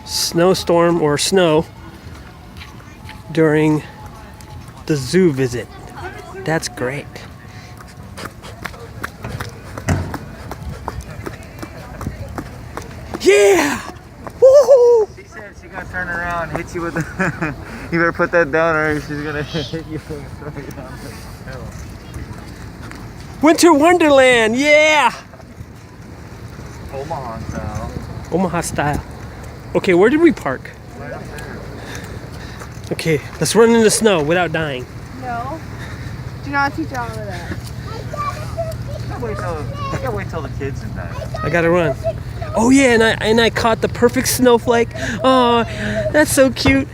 Snowstorm or snow during the zoo visit. That's great. Yeah! Woohoo! She said she's gonna turn around and hit you with the you better put that down or she's gonna hit you and throw you down the hill. Winter Wonderland, yeah! Omaha style. Omaha style. Okay, where did we park? Right up there. Okay, let's run in the snow without dying. No. Do not teach all of that. I can't wait till the kids are done. I gotta run. Oh yeah, and I caught the perfect snowflake. Oh, that's so cute.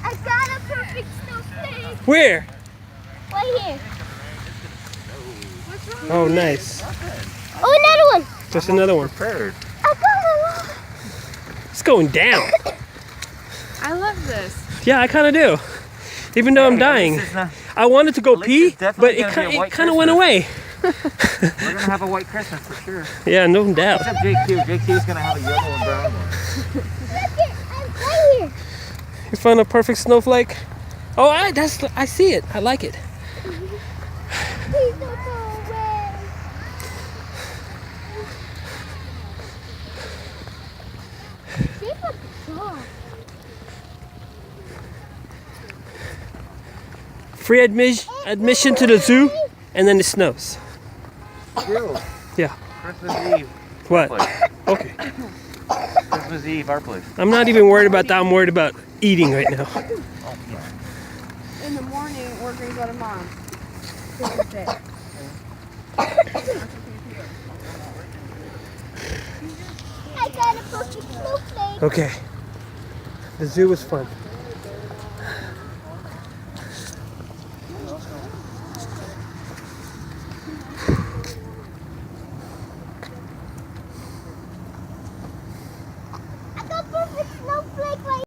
I got a perfect snowflake. Where? Right here. Oh, nice. Oh, another one. Just another one. Prepared. I got one. It's going down. I love this. Yeah, I kind of do. Even though I'm dying. I wanted to go At least pee, it's but definitely it gonna be a white kind of went Christmas. away. We're gonna have a white Christmas for sure. Yeah, no doubt. Except JQ. JQ's gonna have a yellow and brown one. Look it. I'm right here. You found a perfect snowflake? Oh, I see it. I like it. Please don't go away. Shape of the dog. Free admission to the zoo, and then it snows. Ew. Yeah. Christmas Eve. What? Place. Okay. Christmas Eve, our place. I'm not even worried about that. I'm worried about eating right now. Oh, yeah. In the morning, we're going to go to Mom. Christmas Day. I got a perfect snowflake. Okay. The zoo was fun.